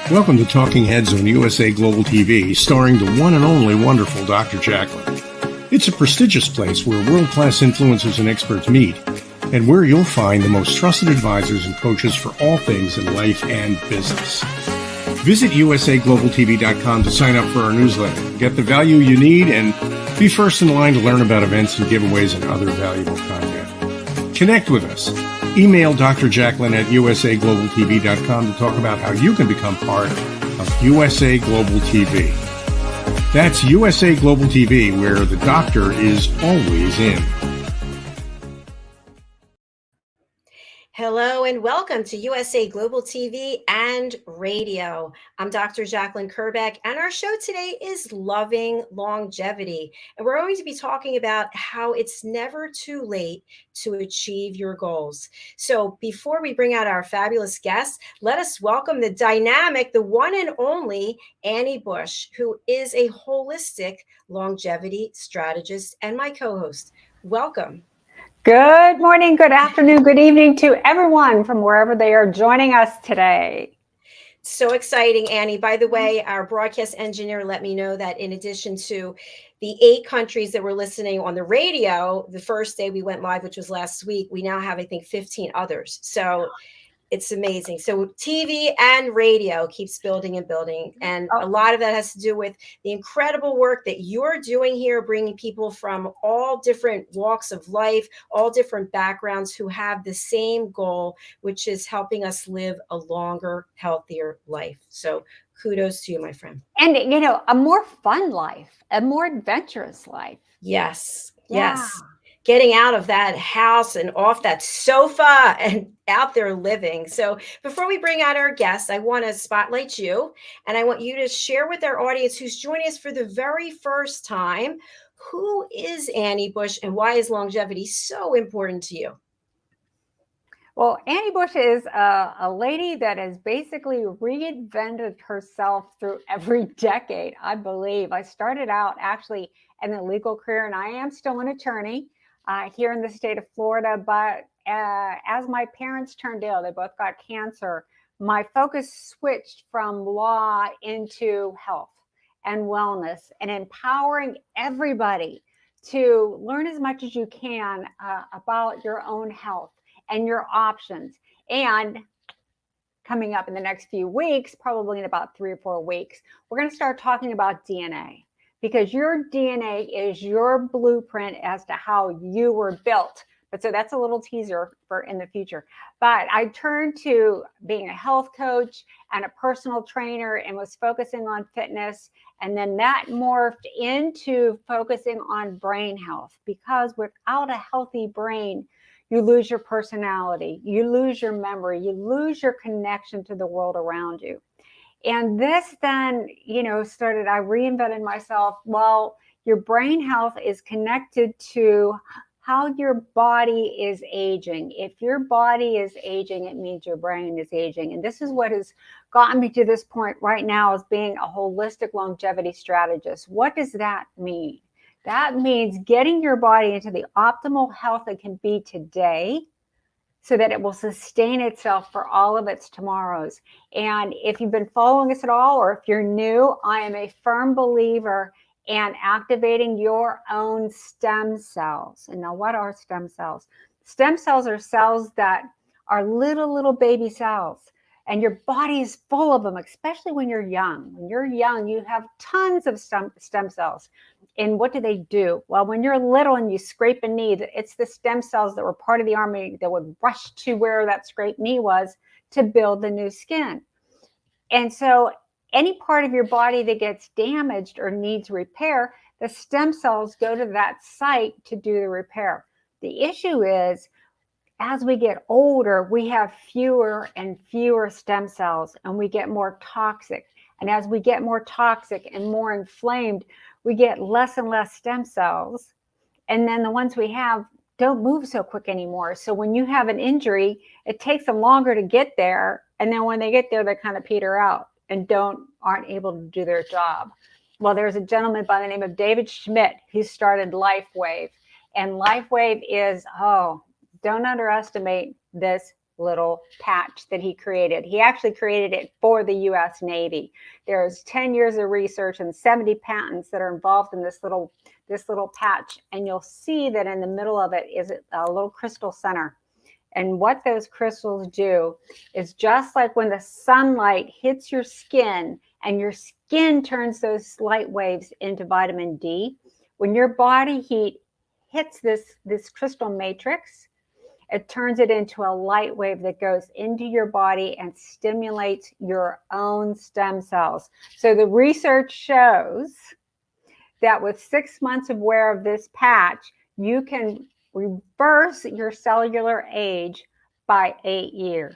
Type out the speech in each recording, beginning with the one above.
Welcome to Talking Heads on USA Global TV, starring the one and only wonderful Dr. JACALYN. It's a prestigious place where world-class influencers and experts meet, and where you'll find the most trusted advisors and coaches for all things in life and business. Visit usaglobaltv.com to sign up for our newsletter, get the value you need, and be first in line to learn about events and giveaways and other valuable content. Connect with us. Email Dr. JACALYN at usaglobaltv.com to talk about how you can become part of USA Global TV. That's USA Global TV, where the doctor is always in. Hello and welcome to USA Global TV and Radio. I'm Dr. JACALYN KERBECK, and our show today is Loving Longevity. And we're going to be talking about how it's never too late to achieve your goals. So before we bring out our fabulous guests, let us welcome the dynamic, the one and only Annie Bush, who is a holistic longevity strategist and my co-host. Welcome. Good morning, good afternoon, good evening to everyone from wherever they are joining us today. So exciting, Annie. By the way, our broadcast engineer let me know that in addition to the 8 countries that were listening on the radio, the first day we went live, which was last week, we now have, I think, 15 others. So it's amazing. So TV and radio keeps building and building. And a lot of that has to do with the incredible work that you're doing here, bringing people from all different walks of life, all different backgrounds who have the same goal, which is helping us live a longer, healthier life. So kudos to you, my friend. And, you know, a more fun life, a more adventurous life. Yes. Yeah. Yes. Getting out of that house and off that sofa and out there living. So before we bring out our guests, I want to spotlight you, and I want you to share with our audience who's joining us for the very first time, who is Annie Bush and why is longevity so important to you? Well, Annie Bush is a lady that has basically reinvented herself through every decade, I believe. I started out actually in a legal career, and I am still an attorney here in the state of Florida. But as my parents turned ill, they both got cancer, my focus switched from law into health and wellness and empowering everybody to learn as much as you can about your own health and your options. And coming up in the next few weeks, probably in about 3 or 4 weeks, we're going to start talking about DNA. Because your DNA is your blueprint as to how you were built. But so that's a little teaser for in the future. But I turned to being a health coach and a personal trainer and was focusing on fitness. And then that morphed into focusing on brain health, because without a healthy brain, you lose your personality, you lose your memory, you lose your connection to the world around you. And this then, you know, started, I reinvented myself. Well, your brain health is connected to how your body is aging. If your body is aging, it means your brain is aging. And this is what has gotten me to this point right now, as being a holistic longevity strategist. What does that mean? That means getting your body into the optimal health it can be today, so that it will sustain itself for all of its tomorrows. And if you've been following us at all, or if you're new, I am a firm believer in activating your own stem cells. And now, what are stem cells? Stem cells are cells that are little baby cells. And your body is full of them, especially when you're young. When you're young, you have tons of stem cells. And what do? Well, when you're little and you scrape a knee, it's the stem cells that were part of the army that would rush to where that scraped knee was to build the new skin. And so any part of your body that gets damaged or needs repair, the stem cells go to that site to do the repair. The issue is as we get older, we have fewer and fewer stem cells, and we get more toxic. And as we get more toxic and more inflamed, we get less and less stem cells. And then the ones we have don't move so quick anymore. So when you have an injury, it takes them longer to get there. And then when they get there, they kind of peter out and aren't able to do their job. Well, there's a gentleman by the name of David Schmidt who started LifeWave. And LifeWave is, don't underestimate this little patch that he created. He actually created it for the U.S. Navy. There's 10 years of research and 70 patents that are involved in this little patch. And you'll see that in the middle of it is a little crystal center. And what those crystals do is just like when the sunlight hits your skin and your skin turns those light waves into vitamin D, when your body heat hits this crystal matrix, it turns it into a light wave that goes into your body and stimulates your own stem cells. So the research shows that with 6 months of wear of this patch, you can reverse your cellular age by 8 years.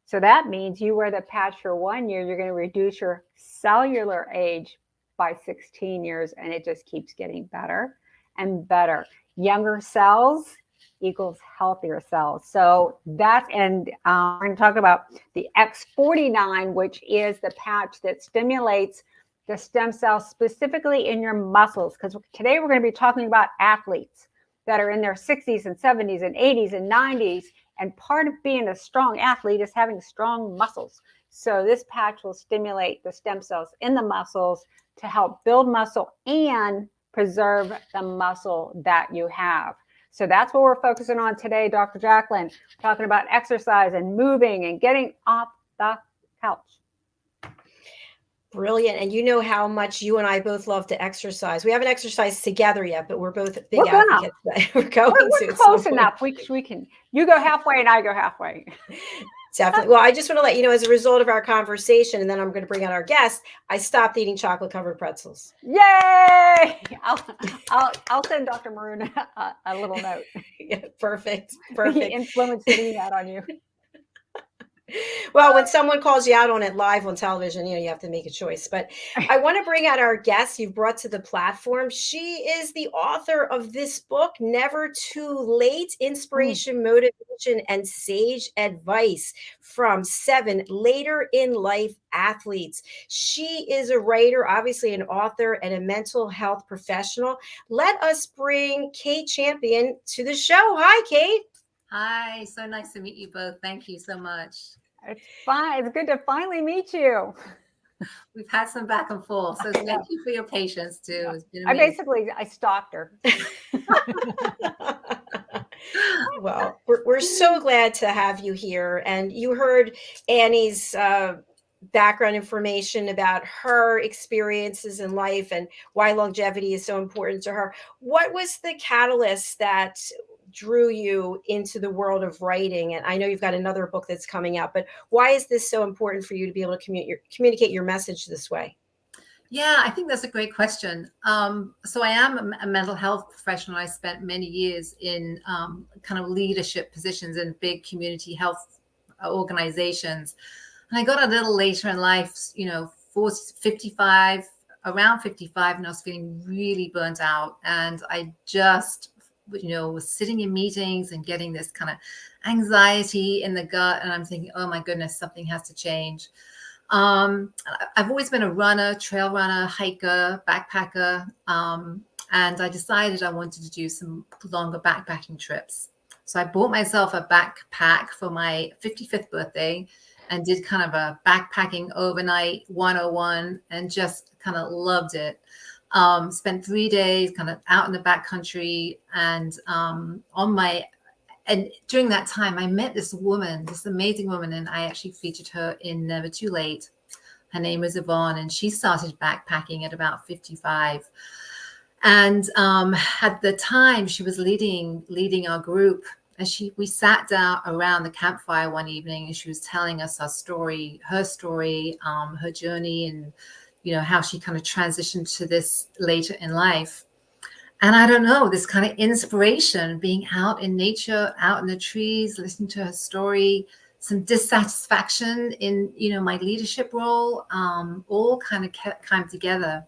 So that means you wear the patch for 1 year, you're going to reduce your cellular age by 16 years, and it just keeps getting better and better. Younger cells equals healthier cells. So that's, and we're going to talk about the X49, which is the patch that stimulates the stem cells specifically in your muscles. Because today we're going to be talking about athletes that are in their 60s and 70s and 80s and 90s. And part of being a strong athlete is having strong muscles. So this patch will stimulate the stem cells in the muscles to help build muscle and preserve the muscle that you have. So that's what we're focusing on today, Dr. JACALYN, talking about exercise and moving and getting off the couch. Brilliant. And you know how much you and I both love to exercise. We haven't exercised together yet, but we're both big advocates. We're close enough. We can, you go halfway and I go halfway. Definitely. Well, I just want to let you know, as a result of our conversation, and then I'm going to bring out our guest, I stopped eating chocolate covered pretzels. Yay! I'll send Dr. Maroon a little note. Yeah, perfect. The influence that he had on you. Well, when someone calls you out on it live on television, you have to make a choice. But I want to bring out our guest you've brought to the platform. She is the author of this book, Never Too Late: Inspiration, Motivation, and Sage Advice from 7 later in life athletes. She is a writer, obviously an author, and a mental health professional. Let us bring Kate Champion to the show. Hi, Kate. Hi, so nice to meet you both. Thank you so much. It's fine. It's good to finally meet you. We've had some back and forth, so thank you for your patience too. It's been amazing. I stalked her. Well, we're so glad to have you here. And you heard Annie's background information about her experiences in life and why longevity is so important to her. What was the catalyst that drew you into the world of writing? And I know you've got another book that's coming out, but why is this so important for you to be able to communicate your message this way? Yeah, I think that's a great question. So I am a mental health professional. I spent many years in kind of leadership positions in big community health organizations. And I got a little later in life, 55, around 55, and I was feeling really burnt out. And I just was sitting in meetings and getting this kind of anxiety in the gut. And I'm thinking, oh my goodness, something has to change. I've always been a runner, trail runner, hiker, backpacker. And I decided I wanted to do some longer backpacking trips. So I bought myself a backpack for my 55th birthday and did kind of a backpacking overnight 101 and just kind of loved it. Spent 3 days kind of out in the backcountry, and and during that time I met this woman, this amazing woman, and I actually featured her in Never Too Late. Her name was Yvonne, and she started backpacking at about 55. And at the time she was leading our group, and we sat down around the campfire one evening, and she was telling us her story, her journey, and how she kind of transitioned to this later in life. And I don't know, this kind of inspiration, being out in nature, out in the trees, listening to her story, some dissatisfaction in, my leadership role, all kind of came together.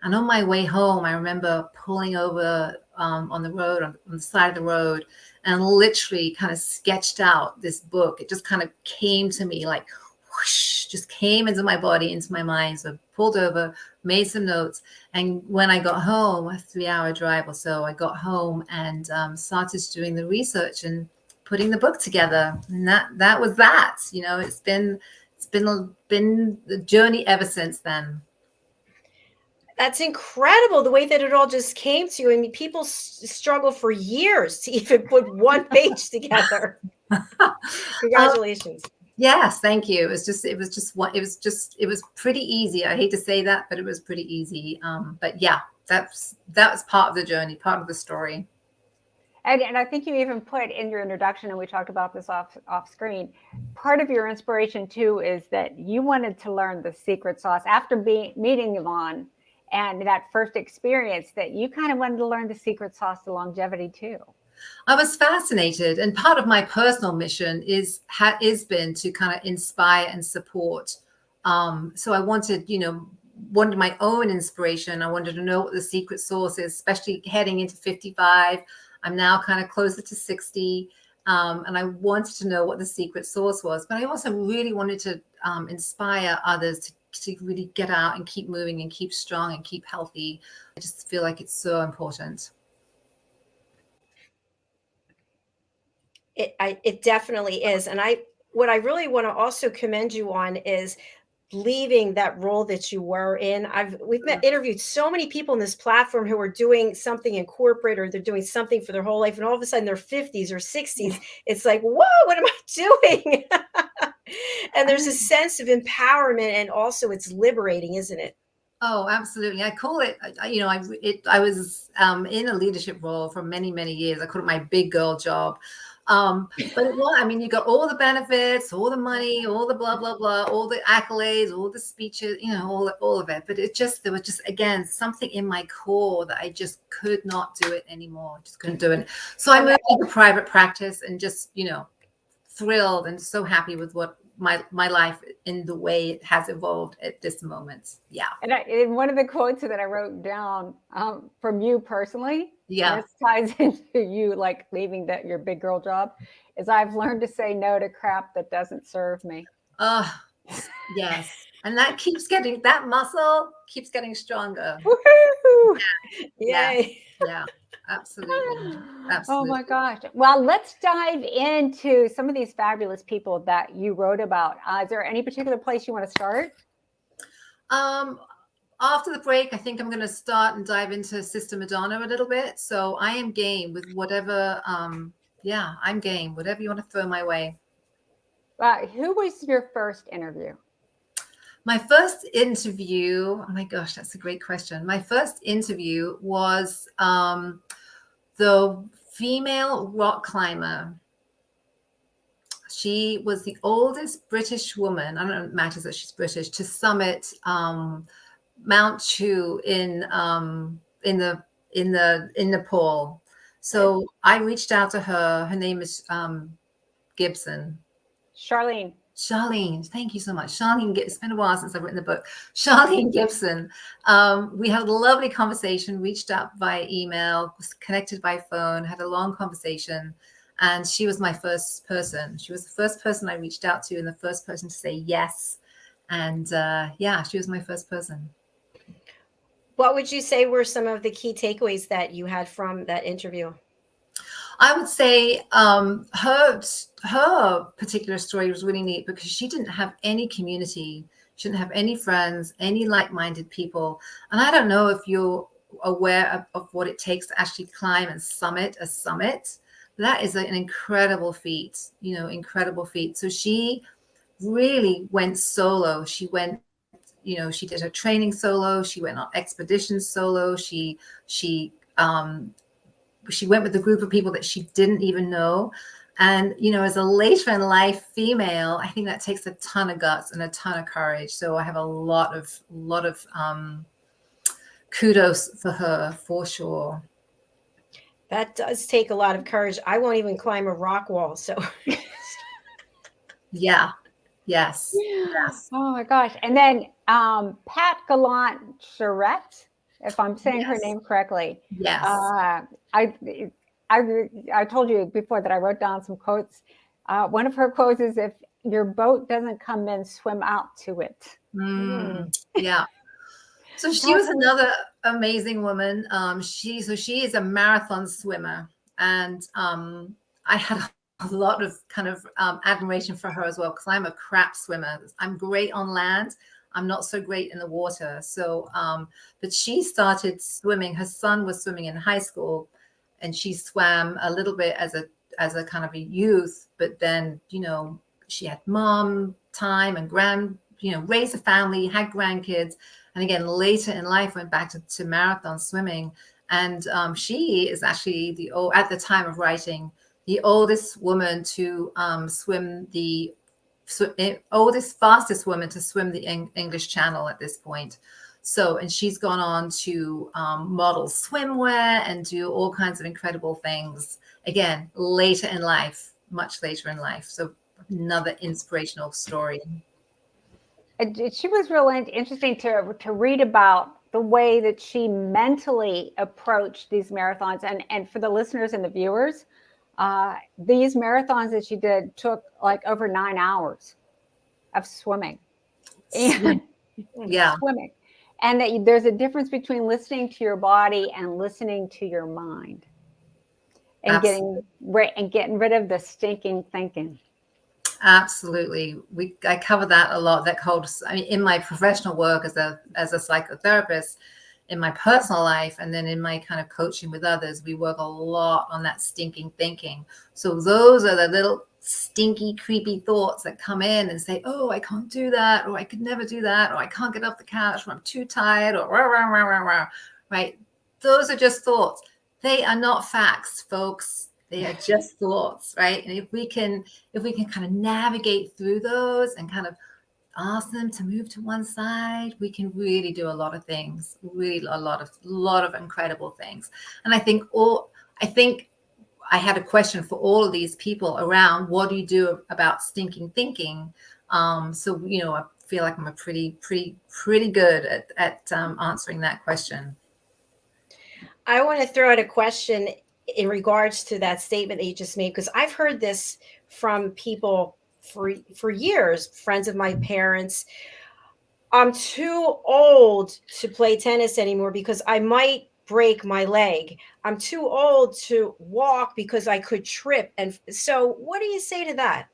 And on my way home, I remember pulling over on the road, on the side of the road, and literally kind of sketched out this book. It just kind of came to me like whoosh, just came into my body, into my mind. So I pulled over, made some notes. And when I got home, a 3-hour drive or so, I got home and started doing the research and putting the book together. And that was that. It's been the journey ever since then. That's incredible, the way that it all just came to you. I mean, people struggle for years to even put one page together. Congratulations. Yes, thank you. It was pretty easy. I hate to say that, but it was pretty easy. But yeah, that was part of the journey, part of the story. And I think you even put in your introduction, and we talked about this off screen, part of your inspiration too is that you wanted to learn the secret sauce after meeting Yvonne and that first experience, that you kind of wanted to learn the secret sauce to longevity too. I was fascinated, and part of my personal mission is been to kind of inspire and support. So I wanted my own inspiration. I wanted to know what the secret sauce is, especially heading into 55. I'm now kind of closer to 60. And I wanted to know what the secret sauce was, but I also really wanted to inspire others to really get out and keep moving and keep strong and keep healthy. I just feel like it's so important. It definitely is. And what I really want to also commend you on is leaving that role that you were in. We've interviewed so many people on this platform who are doing something in corporate, or they're doing something for their whole life, and all of a sudden they're 50s or 60s. It's like, whoa, what am I doing? And there's a sense of empowerment, and also it's liberating, isn't it? Oh, absolutely. I call it, I was in a leadership role for many, many years. I call it my big girl job. But you got all the benefits, all the money, all the blah, blah, blah, all the accolades, all the speeches, all of it. But there was just, again, something in my core that I just could not do it anymore. Just couldn't do it. So I moved into private practice and just, thrilled and so happy with what my life in the way it has evolved at this moment. Yeah. And one of the quotes that I wrote down from you personally, yeah, this ties into you like leaving your big girl job, is I've learned to say no to crap that doesn't serve me. Yes. And that muscle keeps getting stronger. Woo-hoo! Yay. Yeah. Absolutely. Oh my gosh. Well, let's dive into some of these fabulous people that you wrote about. Is there any particular place you want to start? After the break, I think I'm going to start and dive into Sister Madonna a little bit. So I am game with whatever. I'm game. Whatever you want to throw my way. Who was your first interview? My first interview, oh my gosh, that's a great question. My first interview was the female rock climber. She was the oldest British woman, I don't know if it matters that she's British, to summit Mount Chu in Nepal. So I reached out to her. Her name is Gibson. Charlene, thank you so much. Charlene, it's been a while since I've written the book. Charlene Gibson. We had a lovely conversation, reached out via email, was connected by phone, had a long conversation. And she was my first person. She was the first person I reached out to and the first person to say yes. And she was my first person. What would you say were some of the key takeaways that you had from that interview? I would say her particular story was really neat because she didn't have any community. She didn't have any friends, any like-minded people. And I don't know if you're aware of what it takes to actually climb and summit a summit. That is an incredible feat, incredible feat. So she really went solo. She went, she did her training solo. She went on expeditions solo. She went with a group of people that she didn't even know. And, as a later in life female, I think that takes a ton of guts and a ton of courage. So I have a lot of kudos for her, for sure. That does take a lot of courage. I won't even climb a rock wall. So Yeah. Yes. Yes. Oh my gosh. And then Pat Gallant Charette, if I'm saying her Yes. name correctly. Yes. I told you before that I wrote down some quotes. One of her quotes is, "If your boat doesn't come in, swim out to it." Yeah. So she Tell was her- another amazing woman. She is a marathon swimmer, and I had a lot of kind of admiration for her as well, because I'm a crap swimmer. I'm great on land. I'm not so great in the water. So, but she started swimming. Her son was swimming in high school, and she swam a little bit as a kind of a youth. But then, she had mom time and raised a family, had grandkids. And again, later in life, went back to marathon swimming. And she is actually at the time of writing, the oldest woman to fastest woman to swim the English Channel at this point. So, and she's gone on to model swimwear and do all kinds of incredible things. Again, later in life, much later in life. So another inspirational story. She was really interesting to read about the way that she mentally approached these marathons. And for the listeners and the viewers, these marathons that she did took like over 9 hours of swimming. Yeah. Swimming. And that there's a difference between listening to your body and listening to your mind, and getting rid of the stinking thinking. Absolutely. I cover that a lot. In my professional work as a psychotherapist, in my personal life, and then in my kind of coaching with others, we work a lot on that stinking thinking. So those are the little stinky, creepy thoughts that come in and say, oh, I can't do that, or I could never do that, or I can't get off the couch, or I'm too tired, or rah, rah, rah, rah, rah. Right? Those are just thoughts. They are not facts, folks. They are just thoughts, right? And if we can kind of navigate through those and kind of ask them to move to one side, we can really do a lot of things, really a lot of incredible things. And I think I had a question for all of these people around, what do you do about stinking thinking? So, I feel like I'm a pretty good at answering that question. I want to throw out a question in regards to that statement that you just made, because I've heard this from people for years, friends of my parents. I'm too old to play tennis anymore because I might break my leg. I'm too old to walk because I could trip. And so what do you say to that?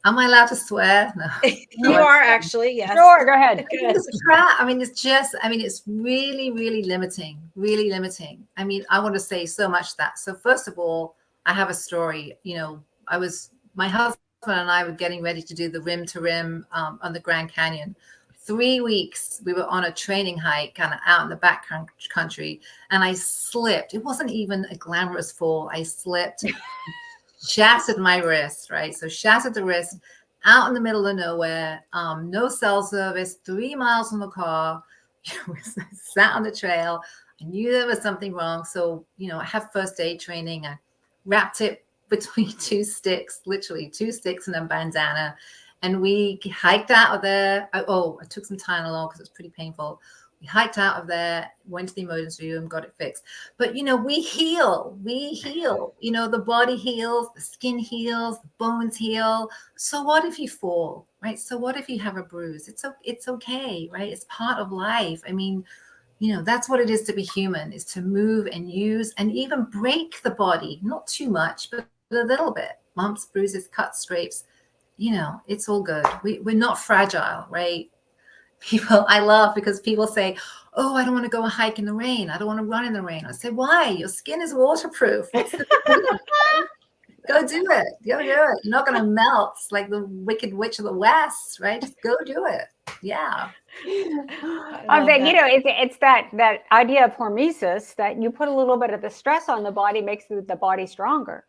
Am I allowed to swear? No. You are actually, yes. Sure, go ahead. It's really, really limiting, really limiting. I want to say so much that. So first of all, I have a story. My husband and I were getting ready to do the rim to rim on the Grand Canyon. 3 weeks, we were on a training hike kind of out in the back country, and I slipped. It wasn't even a glamorous fall. I slipped, shattered my wrist, right? So shattered the wrist out in the middle of nowhere, no cell service, 3 miles from the car. Sat on the trail. I knew there was something wrong. So, I have first aid training. I wrapped it between 2 sticks, literally 2 sticks and a bandana. And we hiked out of there. I took some Tylenol because it was pretty painful. We hiked out of there, went to the emergency room, got it fixed. But, we heal. The body heals, the skin heals, the bones heal. So what if you fall, right? So what if you have a bruise? It's okay, right? It's part of life. That's what it is to be human, is to move and use and even break the body, not too much, but a little bit. Bumps, bruises, cuts, scrapes. It's all good. We're not fragile, right? I laugh because people say, oh, I don't want to go a hike in the rain. I don't want to run in the rain. I say, why? Your skin is waterproof. Go do it. Go do it. You're not going to melt like the Wicked Witch of the West, right? Just go do it. Yeah. It's that idea of hormesis, that you put a little bit of the stress on the body makes the body stronger,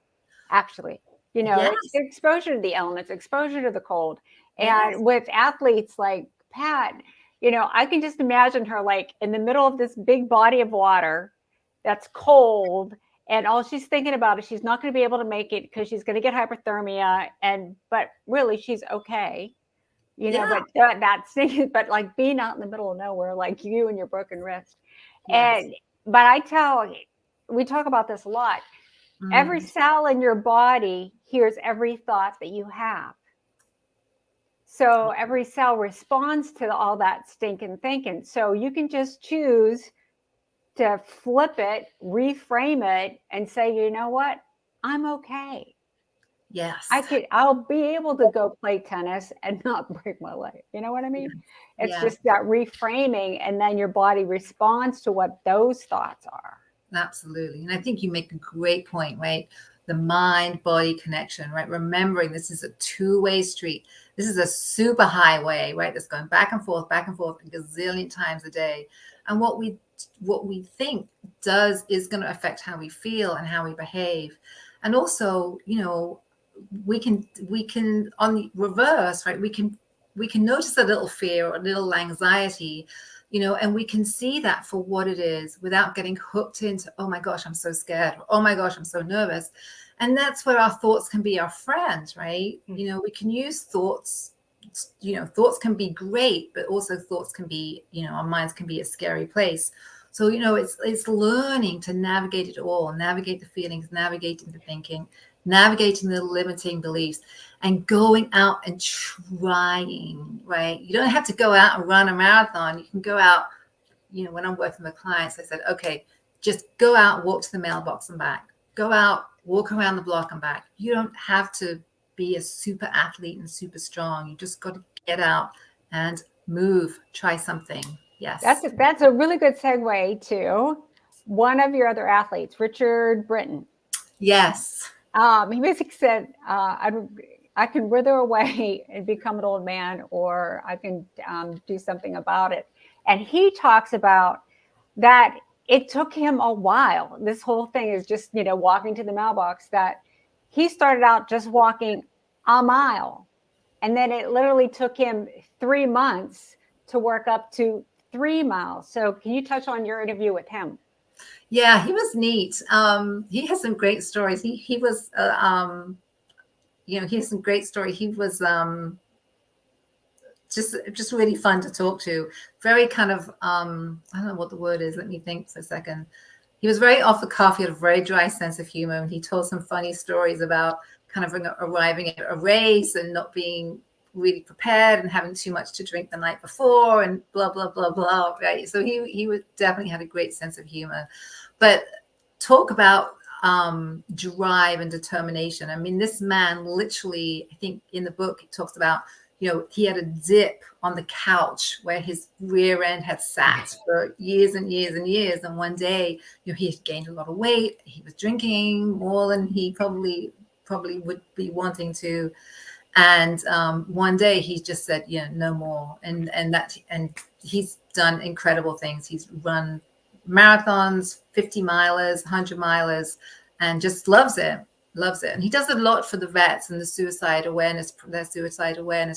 actually. Yes. It's exposure to the elements, exposure to the cold. Yes. And with athletes like Pat, I can just imagine her like in the middle of this big body of water that's cold, And all she's thinking about is she's not going to be able to make it because she's going to get hypothermia. But really, she's okay. But that's but like being out in the middle of nowhere, like you and your broken wrist. Yes. But we talk about this a lot. Every cell in your body hears every thought that you have. So every cell responds to all that stinking thinking. So you can just choose to flip it, reframe it, and say, you know what? I'm okay. Yes. I'll be able to go play tennis and not break my leg. You know what I mean? It's just that reframing, and then your body responds to what those thoughts are. Absolutely. And I think you make a great point, right? The mind-body connection, right? Remembering this is a two-way street. This is a super highway, right? That's going back and forth a gazillion times a day. And what we think is going to affect how we feel and how we behave. And also, we can on the reverse, right? We can notice a little fear or a little anxiety, and we can see that for what it is without getting hooked into, oh my gosh, I'm so scared. Or, oh my gosh, I'm so nervous. And that's where our thoughts can be our friends, right? Mm-hmm. We can use thoughts. Thoughts can be great, but also thoughts can be, our minds can be a scary place. So, it's learning to navigate it all, navigate the feelings, navigating the thinking, navigating the limiting beliefs, and going out and trying, right? You don't have to go out and run a marathon. You can go out, when I'm working with clients, I said, okay, just go out, walk to the mailbox and back. Go out, walk around the block and back. You don't have to be a super athlete and super strong. You just got to get out and move, try something. Yes. That's a really good segue to one of your other athletes, Richard Britton. Yes. He basically said, I can wither away and become an old man, or I can do something about it. And he talks about that it took him a while. This whole thing is just, walking to the mailbox, that he started out just walking a mile. And then it literally took him 3 months to work up to 3 miles. So can you touch on your interview with him? Yeah, he was neat. He has some great stories. He was, he has some great stories. He was just really fun to talk to. Very kind of, I don't know what the word is. Let me think for a second. He was very off the cuff. He had a very dry sense of humor, and he told some funny stories about kind of arriving at a race and not being really prepared and having too much to drink the night before and blah, blah, blah, blah, right? So he definitely had a great sense of humor. But talk about drive and determination. I mean, this man literally, I think in the book, it talks about, he had a dip on the couch where his rear end had sat for years and years and years. And one day, he had gained a lot of weight. He was drinking more than he probably would be wanting to. And one day he just said, no more. And he's done incredible things. He's run marathons, 50 milers, 100 milers, and just loves it. And he does a lot for the vets and their suicide awareness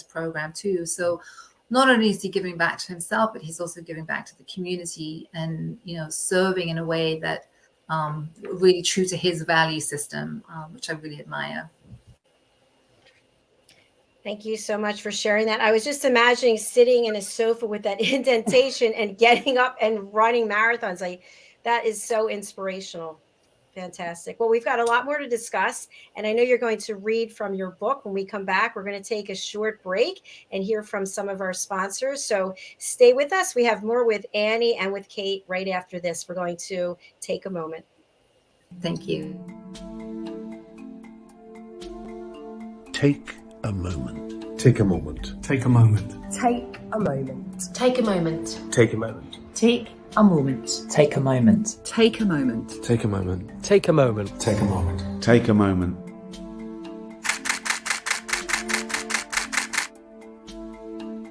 program too. So not only is he giving back to himself, but he's also giving back to the community and, serving in a way that really true to his value system, which I really admire. Thank you so much for sharing that. I was just imagining sitting in a sofa with that indentation and getting up and running marathons. That is so inspirational. Fantastic. Well, we've got a lot more to discuss, and I know you're going to read from your book. When we come back, we're going to take a short break and hear from some of our sponsors. So stay with us. We have more with Annie and with Kate right after this. We're going to take a moment. Thank you. Take a moment. Take a moment. Take a moment. Take a moment. Take a moment. Take a moment. Take a moment. Take a moment. Take a moment. Take a moment. Take a moment. Take a moment. Take a moment.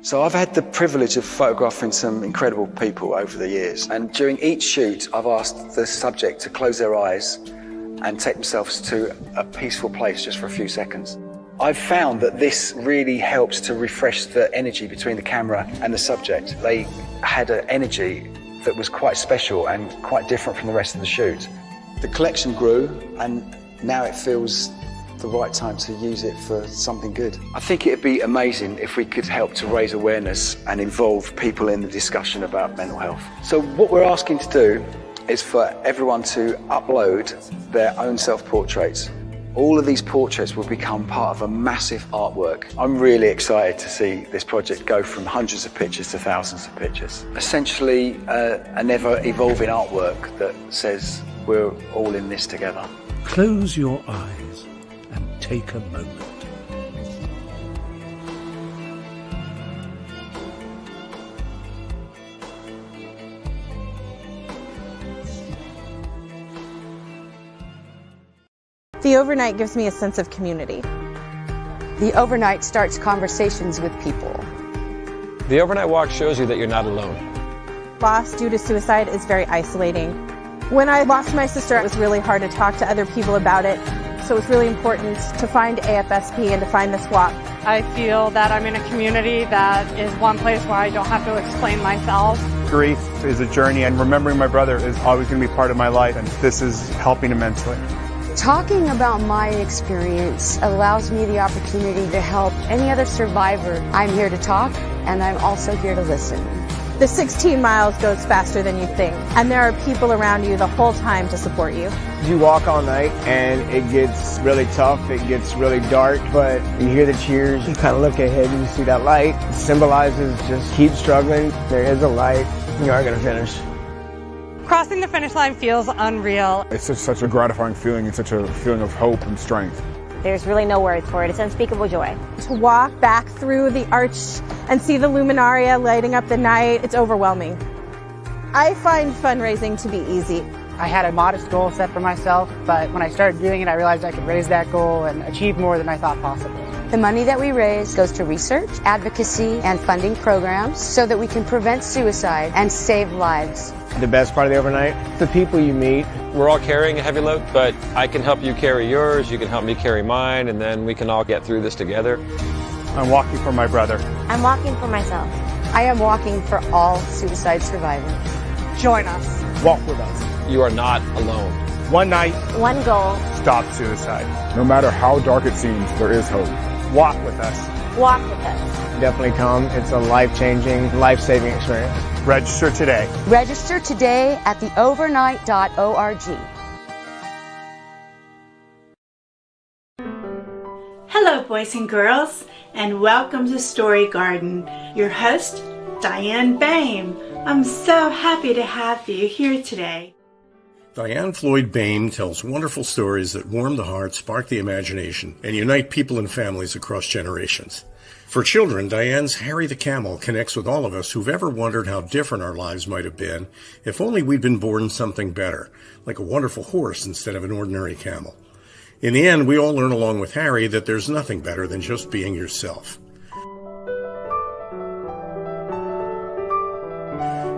So I've had the privilege of photographing some incredible people over the years, and during each shoot I've asked the subject to close their eyes and take themselves to a peaceful place just for a few seconds. I've found that this really helps to refresh the energy between the camera and the subject. They had an energy that was quite special and quite different from the rest of the shoot. The collection grew, and now it feels the right time to use it for something good. I think it'd be amazing if we could help to raise awareness and involve people in the discussion about mental health. So what we're asking to do is for everyone to upload their own self-portraits. All of these portraits will become part of a massive artwork. I'm really excited to see this project go from hundreds of pictures to thousands of pictures. Essentially, an ever-evolving artwork that says we're all in this together. Close your eyes and take a moment. The overnight gives me a sense of community. The overnight starts conversations with people. The overnight walk shows you that you're not alone. Loss due to suicide is very isolating. When I lost my sister, it was really hard to talk to other people about it. So it's really important to find AFSP and to find this walk. I feel that I'm in a community that is one place where I don't have to explain myself. Grief is a journey, and remembering my brother is always going to be part of my life, and this is helping immensely. Talking about my experience allows me the opportunity to help any other survivor. I'm here to talk, and I'm also here to listen. The 16 miles goes faster than you think, and there are people around you the whole time to support you. You walk all night, and it gets really tough, it gets really dark, but you hear the cheers, you kind of look ahead and you see that light. It symbolizes just keep struggling, there is a light, you are going to finish. Crossing the finish line feels unreal. It's just such a gratifying feeling, and such a feeling of hope and strength. There's really no words for it. It's unspeakable joy. To walk back through the arch and see the luminaria lighting up the night, it's overwhelming. I find fundraising to be easy. I had a modest goal set for myself, but when I started doing it, I realized I could raise that goal and achieve more than I thought possible. The money that we raise goes to research, advocacy, and funding programs so that we can prevent suicide and save lives. The best part of the overnight, the people you meet. We're all carrying a heavy load, but I can help you carry yours, you can help me carry mine, and then we can all get through this together. I'm walking for my brother. I'm walking for myself. I am walking for all suicide survivors. Join us. Walk with us. You are not alone. One night. One goal. Stop suicide. No matter how dark it seems, there is hope. Walk with us. Walk with us. Definitely come. It's a life-changing, life-saving experience. Register today. Register today at theovernight.org. Hello, boys and girls, and welcome to Story Garden. Your host, Diane Boehm. I'm so happy to have you here today. Diane Floyd Boehm tells wonderful stories that warm the heart, spark the imagination, and unite people and families across generations. For children, Diane's Harry the Camel connects with all of us who've ever wondered how different our lives might have been if only we'd been born something better, like a wonderful horse instead of an ordinary camel. In the end, we all learn along with Harry that there's nothing better than just being yourself.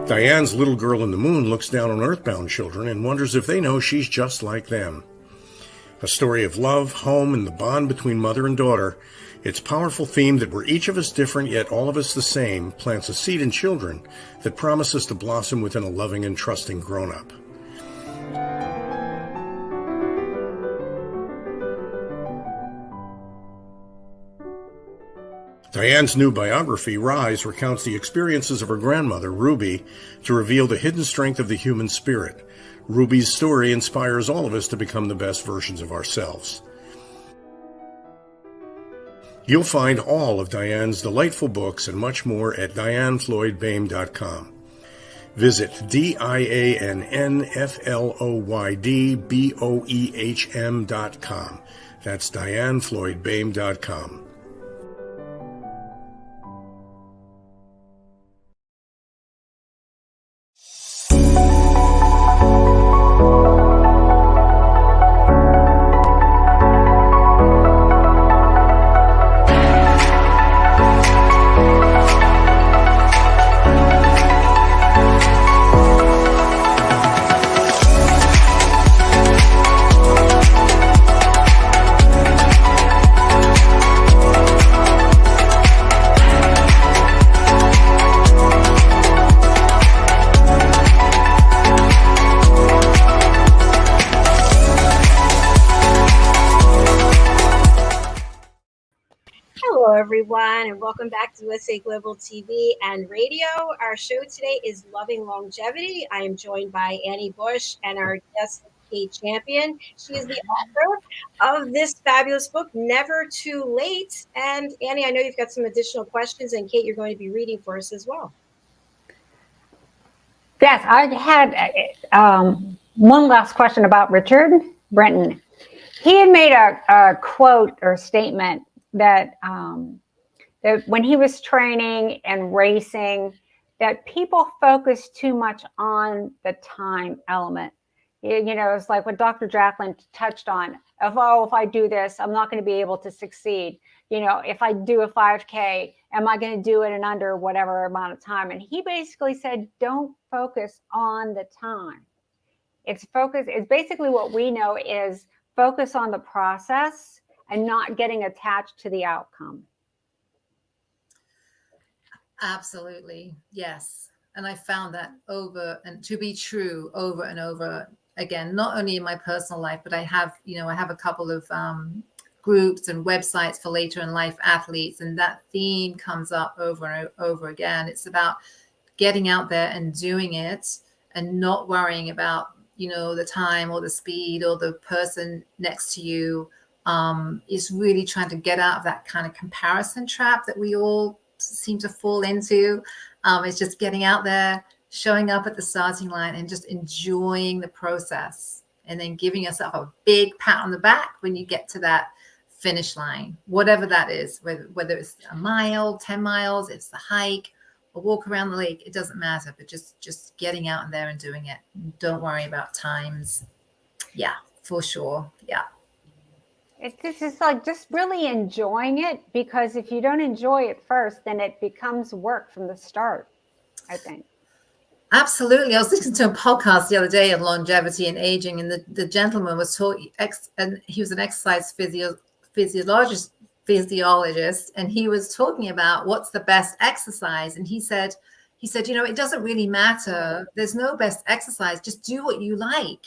Diane's Little Girl in the Moon looks down on earthbound children and wonders if they know she's just like them. A story of love, home, and the bond between mother and daughter, its powerful theme that we're each of us different yet all of us the same plants a seed in children that promises to blossom within a loving and trusting grown-up. Diane's new biography, Rise, recounts the experiences of her grandmother, Ruby, to reveal the hidden strength of the human spirit. Ruby's story inspires all of us to become the best versions of ourselves. You'll find all of Diane's delightful books and much more at DianeFloydBoehm.com. Visit DianeFloydBoehm.com. That's DianeFloydBoehm.com. everyone, and welcome back to USA Global TV and Radio. Our show today is Loving Longevity. I am joined by Annie Bush and our guest, Kate Champion. She is the author of this fabulous book, Never Too Late. And Annie, I know you've got some additional questions, and Kate, you're going to be reading for us as well. Yes, I had one last question about Richard Britton. He had made a quote or statement that that when he was training and racing, that people focus too much on the time element. You know, it's like what Dr. JACALYN touched on. If I do this, I'm not going to be able to succeed. You know, if I do a 5K, am I going to do it in under whatever amount of time? And he basically said, don't focus on the time. It's basically what we know is focus on the process and not getting attached to the outcome. Absolutely. Yes. And I found that to be true over and over again, not only in my personal life, but I have a couple of groups and websites for later in life athletes, and that theme comes up over and over again. It's about getting out there and doing it and not worrying about, the time or the speed or the person next to you. Is really trying to get out of that kind of comparison trap that we all seem to fall into. It's just getting out there, showing up at the starting line and just enjoying the process, and then giving yourself a big pat on the back when you get to that finish line, whatever that is, whether it's a mile, 10 miles, it's the hike, a walk around the lake, it doesn't matter, but just getting out there and doing it. Don't worry about times. Yeah, for sure. Yeah. It's just like just really enjoying it, because if you don't enjoy it first, then it becomes work from the start, I think. Absolutely. I was listening to a podcast the other day on longevity and aging, and the gentleman was talking, and he was an exercise physiologist, and he was talking about what's the best exercise. And he said, it doesn't really matter. There's no best exercise. Just do what you like.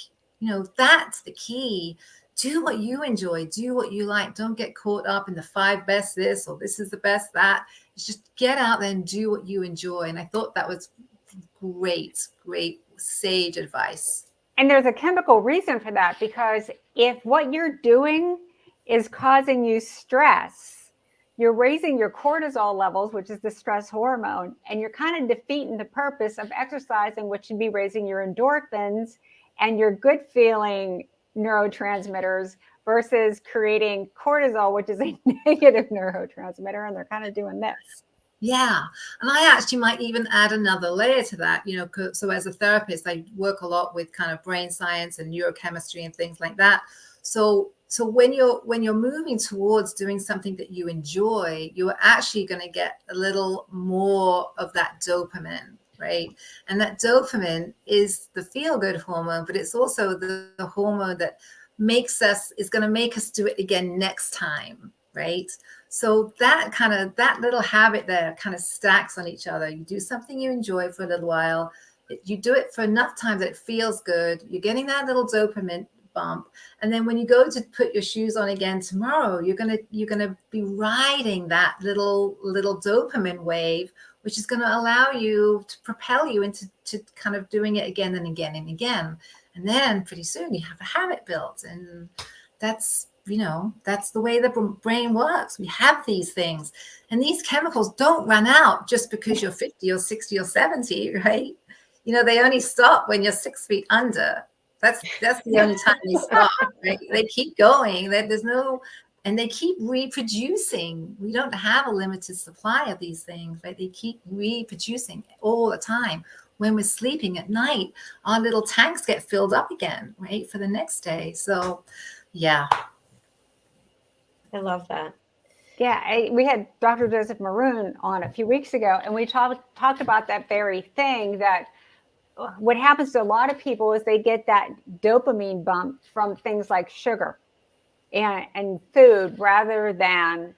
That's the key. Do what you enjoy. Do what you like. Don't get caught up in the 5 best this or this is the best that. It's just get out there and do what you enjoy. And I thought that was great sage advice. And there's a chemical reason for that, because if what you're doing is causing you stress, you're raising your cortisol levels, which is the stress hormone, and you're kind of defeating the purpose of exercising, which should be raising your endorphins and your good feeling neurotransmitters, versus creating cortisol, which is a negative neurotransmitter, and they're kind of doing this. Yeah. And I actually might even add another layer to that, so as a therapist, I work a lot with kind of brain science and neurochemistry and things like that. So when you're moving towards doing something that you enjoy, you're actually going to get a little more of that dopamine, right? And that dopamine is the feel-good hormone, but it's also the hormone that is going to make us do it again next time, right? So that little habit there kind of stacks on each other. You do something you enjoy for a little while. You do it for enough time that it feels good. You're getting that little dopamine bump. And then when you go to put your shoes on again tomorrow, you're gonna be riding that little dopamine wave, which is going to allow you to propel you into kind of doing it again and again and again. And then pretty soon you have a habit built. And that's the way the brain works. We have these things, and these chemicals don't run out just because you're 50 or 60 or 70, right? They only stop when you're 6 feet under. That's the only time they stop, right? They keep going. And they keep reproducing. We don't have a limited supply of these things, right? They keep reproducing all the time. When we're sleeping at night, our little tanks get filled up again, right, for the next day. So, yeah. I love that. Yeah, we had Dr. Joseph Maroon on a few weeks ago, and we talked about that very thing, that what happens to a lot of people is they get that dopamine bump from things like sugar and food, rather than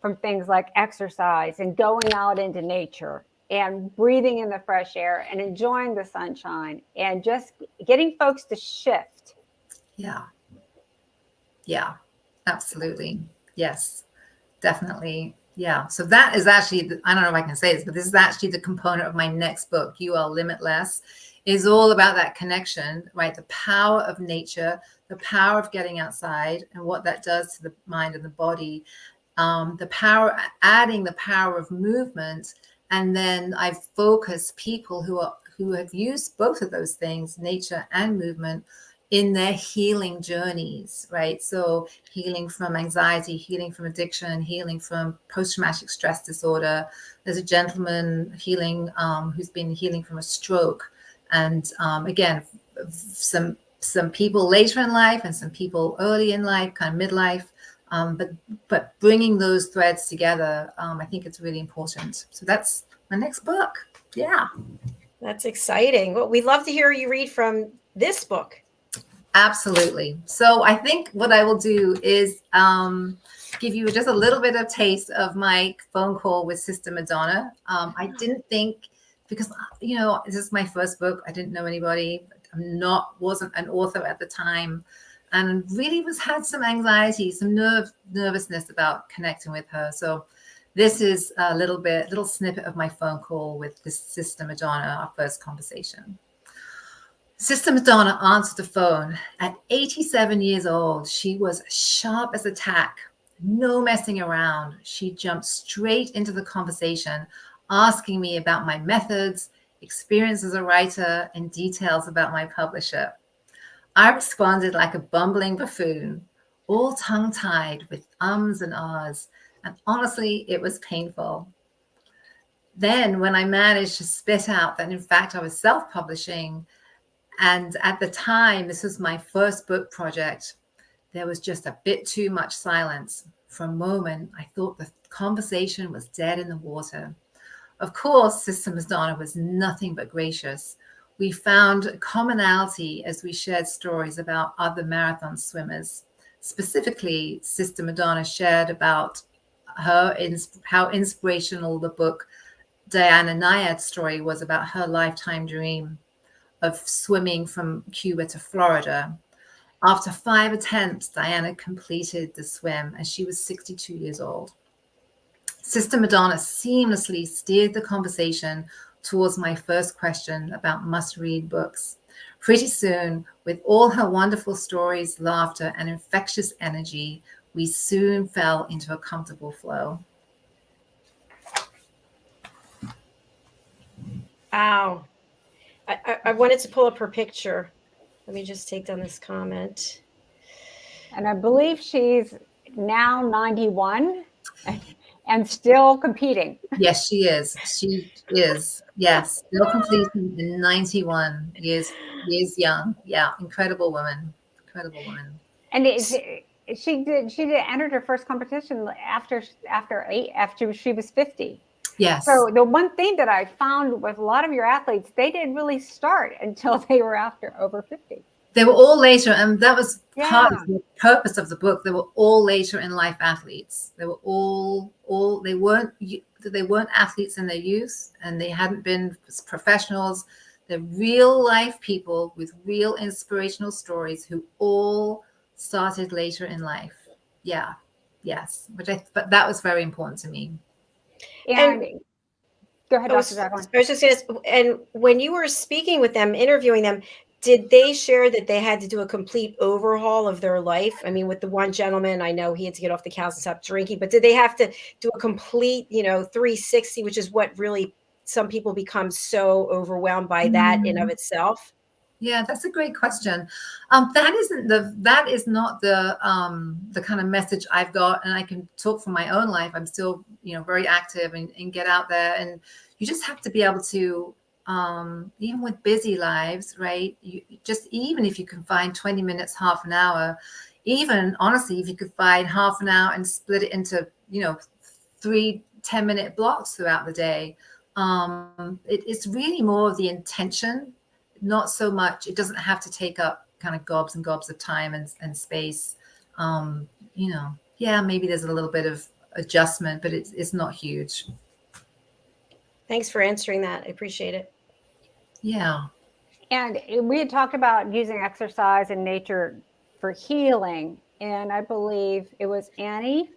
from things like exercise and going out into nature and breathing in the fresh air and enjoying the sunshine and just getting folks to shift. Yeah, absolutely. Yes, definitely. Yeah. So that is actually, I don't know if I can say this, but this is actually the component of my next book, You Are Limitless, is all about that connection, right? The power of nature, the power of getting outside and what that does to the mind and the body, adding the power of movement. And then I focus people who have used both of those things, nature and movement, in their healing journeys, right? So healing from anxiety, healing from addiction, healing from post-traumatic stress disorder. There's a gentleman healing who's been healing from a stroke. And again, some people later in life and some people early in life, kind of midlife. But bringing those threads together, I think it's really important. So that's my next book. Yeah. That's exciting. Well, we'd love to hear you read from this book. Absolutely. So I think what I will do is give you just a little bit of taste of my phone call with Sister Madonna. I didn't think, because, this is my first book. I didn't know anybody. Wasn't an author at the time, and really had some anxiety, some nervousness about connecting with her. So this is a little snippet of my phone call with this Sister Madonna, our first conversation. Sister Madonna answered the phone. At 87 years old, she was sharp as a tack, no messing around. She jumped straight into the conversation, asking me about my methods, experience as a writer, and details about my publisher. I responded like a bumbling buffoon, all tongue-tied with ums and ahs, and honestly, it was painful. Then when I managed to spit out that, in fact, I was self-publishing, and at the time, this was my first book project, there was just a bit too much silence. For a moment, I thought the conversation was dead in the water. Of course, Sister Madonna was nothing but gracious. We found a commonality as we shared stories about other marathon swimmers. Specifically, Sister Madonna shared about how inspirational the book Diana Nyad's story was about her lifetime dream of swimming from Cuba to Florida. After 5 attempts, Diana completed the swim, and she was 62 years old. Sister Madonna seamlessly steered the conversation towards my first question about must-read books. Pretty soon, with all her wonderful stories, laughter, and infectious energy, we soon fell into a comfortable flow. Wow. I wanted to pull up her picture. Let me just take down this comment. And I believe she's now 91 and still competing. Yes, she is. She is. Yes, still completing in 91 years young. Yeah, incredible woman. Incredible woman. And she entered her first competition after she was 50. Yes. So the one thing that I found with a lot of your athletes, they didn't really start until they were over 50. They were all later, and that was part of the purpose of the book. They were all later in life athletes. They were all they weren't athletes in their youth, and they hadn't been professionals. They're real life people with real inspirational stories who all started later in life. Yeah. Yes. But that was very important to me. And go ahead, Dr. JACALYN. I was just going to, and when you were speaking with them, interviewing them, did they share that they had to do a complete overhaul of their life? I mean, with the one gentleman, I know he had to get off the couch and stop drinking, but did they have to do a complete, 360, which is what really some people become so overwhelmed by that in of itself? Yeah, that's a great question. That is not the kind of message I've got, and I can talk from my own life. I'm still, very active and get out there, and you just have to be able to, even with busy lives, right? Even if you can find 20 minutes, half an hour, even honestly, if you could find half an hour and split it into, 3 10-minute blocks throughout the day, it's really more of the intention. Not so much. It doesn't have to take up kind of gobs and gobs of time and space. Maybe there's a little bit of adjustment, but it's not huge. Thanks for answering that. I appreciate it. Yeah. And we had talked about using exercise and nature for healing. And I believe it was Annie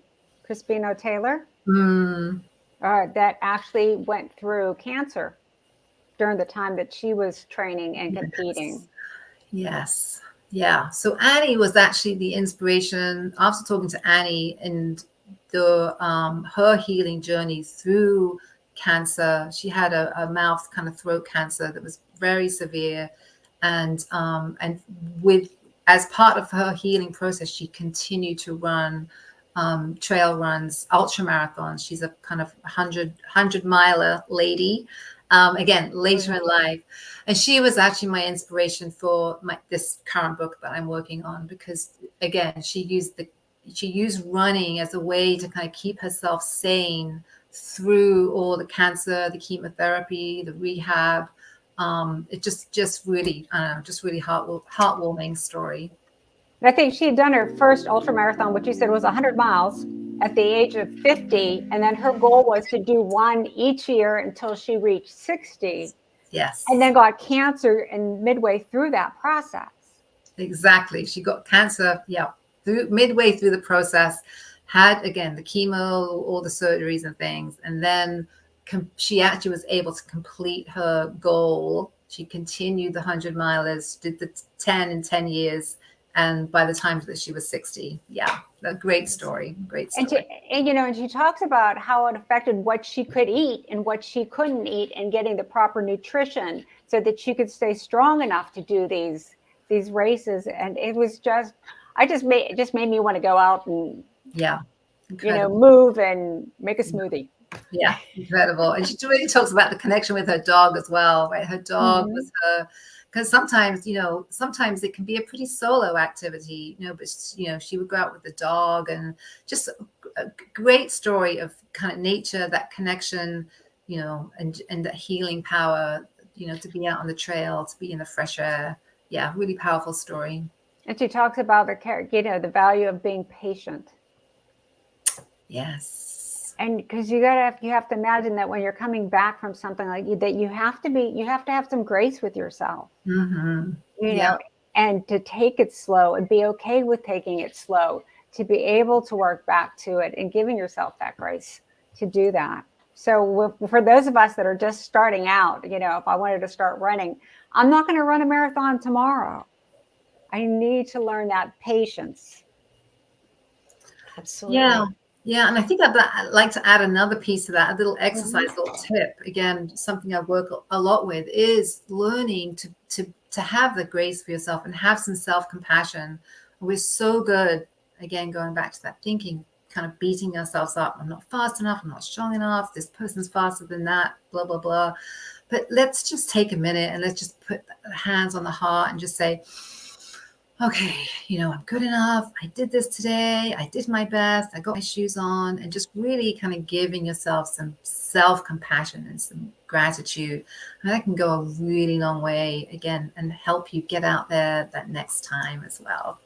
Crispino Taylor that actually went through cancer during the time that she was training and competing. Yes. Yeah. So Annie was actually the inspiration after talking to Annie and the her healing journey through cancer. She had a mouth kind of throat cancer that was very severe, and with as part of her healing process, she continued to run trail runs, ultra marathons. She's a kind of 100 miler lady. Again, later in life. And she was actually my inspiration for this current book that I'm working on, because again, she used running as a way to kind of keep herself sane through all the cancer, the chemotherapy, the rehab. It just really, just really heartwarming story. I think she had done her first ultra marathon, which you said was 100 miles at the age of 50. And then her goal was to do one each year until she reached 60. Yes. And then got cancer and midway through that process. Exactly. She got cancer, midway through the process, had, again, the chemo, all the surgeries and things. And then she actually was able to complete her goal. She continued the 100 milers, did the 10 in 10 years. And by the time that she was 60, a great story. Great story. And she talks about how it affected what she could eat and what she couldn't eat, and getting the proper nutrition so that she could stay strong enough to do these races. And it was just, it just made me want to go out and move and make a smoothie. Yeah, incredible. And she really talks about the connection with her dog as well, right? Her dog was her. Because sometimes it can be a pretty solo activity, but she would go out with the dog, and just a great story of kind of nature, that connection, and that healing power, to be out on the trail, to be in the fresh air. Yeah, really powerful story. And she talks about the value of being patient. Yes. And because you have to imagine that when you're coming back from something like that, you have to have some grace with yourself, and to take it slow and be okay with taking it slow, to be able to work back to it and giving yourself that grace to do that. So for those of us that are just starting out, if I wanted to start running, I'm not going to run a marathon tomorrow. I need to learn that patience. Absolutely. Yeah, and I think I'd like to add another piece to that, a little exercise, a little tip. Again, something I work a lot with is learning to have the grace for yourself and have some self-compassion. We're so good, again, going back to that thinking, kind of beating ourselves up. I'm not fast enough. I'm not strong enough. This person's faster than that, blah, blah, blah. But let's just take a minute and let's just put hands on the heart and just say, okay, I'm good enough. I did this today. I did my best. I got my shoes on, and just really kind of giving yourself some self-compassion and some gratitude. And that can go a really long way, again, and help you get out there that next time as well.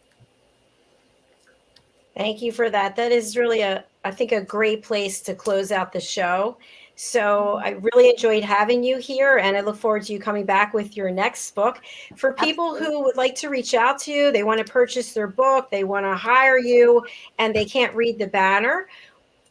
Thank you for that. That is really I think a great place to close out the show. So I really enjoyed having you here, and I look forward to you coming back with your next book. For people who would like to reach out to you, they want to purchase their book, they want to hire you, and they can't read the banner,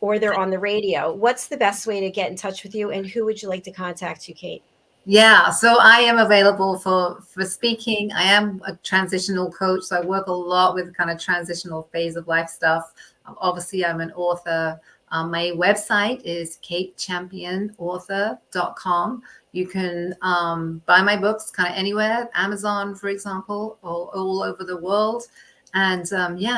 or they're on the radio, what's the best way to get in touch with you, and who would you like to contact you, Kate? Yeah, so I am available for speaking. I am a transitional coach, so I work a lot with kind of transitional phase of life stuff. Obviously, I'm an author. My website is katechampionauthor.com. You can buy my books kind of anywhere, Amazon, for example, all over the world. And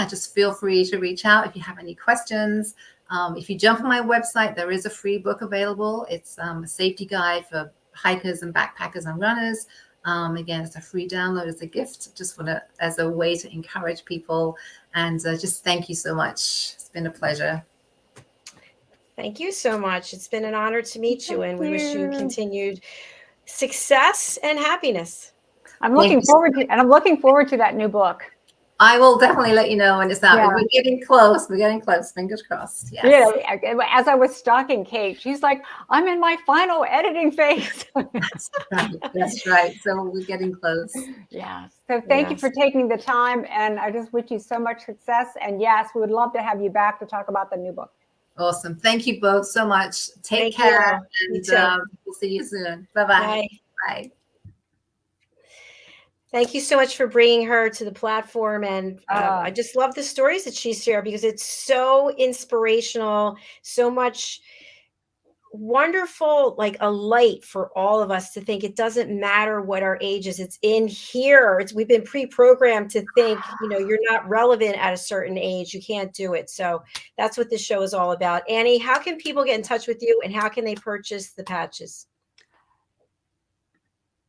just feel free to reach out if you have any questions. If you jump on my website, there is a free book available. It's a safety guide for hikers and backpackers and runners. Again, it's a free download as a gift, just as a way to encourage people. And just thank you so much. It's been a pleasure. Thank you so much. It's been an honor to meet you, and we wish you continued success and happiness. I'm looking forward to that new book. I will definitely let you know when it's out. Yeah. We're getting close. Fingers crossed. Yes. As I was stalking Kate, she's like, I'm in my final editing phase. That's right. So we're getting close. Yes. So thank you for taking the time. And I just wish you so much success. And yes, we would love to have you back to talk about the new book. Awesome. Thank you both so much. Take Thank care. you. And we'll see you soon. Bye-bye. Bye. Thank you so much for bringing her to the platform. And I just love the stories that she's shared because it's so inspirational, so much wonderful, like a light for all of us to think it doesn't matter what our age is. It's in here. We've been pre-programmed to think, you're not relevant at a certain age. You can't do it. So that's what this show is all about. Annie, how can people get in touch with you and how can they purchase the patches?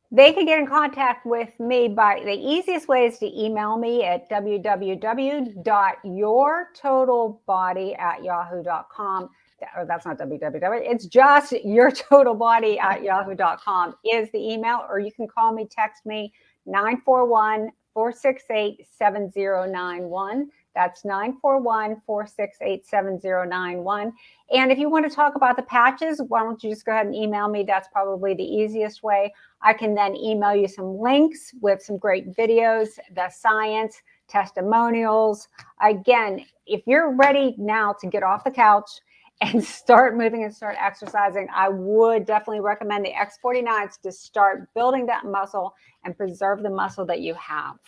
They can get in contact with me by the easiest way is to email me at www.yourtotalbody@yahoo.com. Oh, that's not www. It's just yourtotalbody@yahoo.com is the email, or you can call me, text me 941-468-7091. That's 941-468-7091. And if you want to talk about the patches, why don't you just go ahead and email me? That's probably the easiest way. I can then email you some links with some great videos, the science, testimonials. Again, if you're ready now to get off the couch and start moving and start exercising, I would definitely recommend the X49s to start building that muscle and preserve the muscle that you have.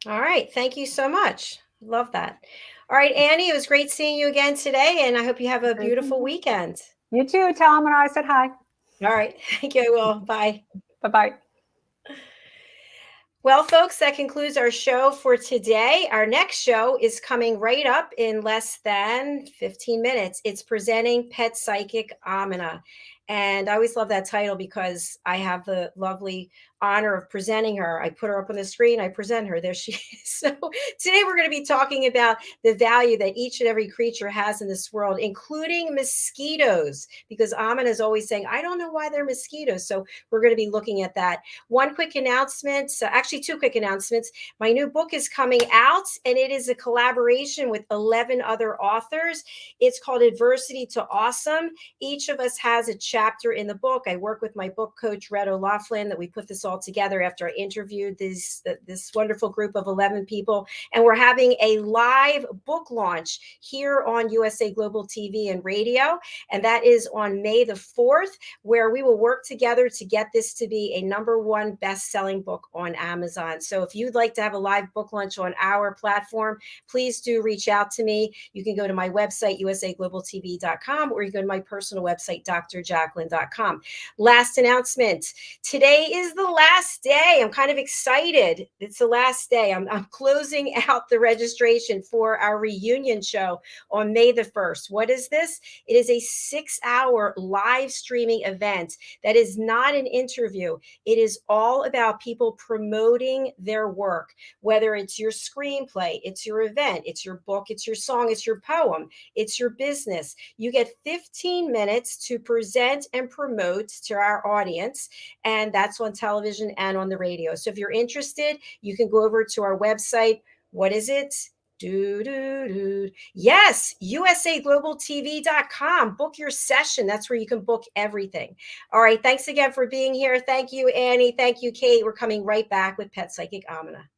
All right. Thank you so much. Love that. All right, Annie, it was great seeing you again today, and I hope you have a beautiful weekend. You too. Tell them I said hi. All right. Thank you. I will. Bye. Bye-bye. Well, folks, that concludes our show for today. Our next show is coming right up in less than 15 minutes. It's presenting Pet Psychic Amina. And I always love that title because I have the lovely honor of presenting her. I put her up on the screen. I present her. There she is. So today we're going to be talking about the value that each and every creature has in this world, including mosquitoes, because Amina is always saying, I don't know why they're mosquitoes. So we're going to be looking at that. One quick announcement, actually two quick announcements. My new book is coming out, and it is a collaboration with 11 other authors. It's called Adversity to Awesome. Each of us has a chapter in the book. I work with my book coach, Red O'Laughlin, that we put this all together after I interviewed this wonderful group of 11 people. And we're having a live book launch here on USA Global TV and radio. And that is on May the 4th, where we will work together to get this to be a #1 best-selling book on Amazon. So if you'd like to have a live book launch on our platform, please do reach out to me. You can go to my website, usaglobaltv.com, or you can go to my personal website, drjacalyn.com. Last announcement. Today is the last day. I'm kind of excited. It's the last day. I'm closing out the registration for our reunion show on May the 1st. What is this? It is a 6-hour live streaming event that is not an interview. It is all about people promoting their work, whether it's your screenplay, it's your event, it's your book, it's your song, it's your poem, it's your business. You get 15 minutes to present and promote to our audience, and that's on television and on the radio. So if you're interested, you can go over to our website. What is it? Yes, usaglobaltv.com. Book your session. That's where you can book everything. All right. Thanks again for being here. Thank you, Annie. Thank you, Kate. We're coming right back with Pet Psychic Amina.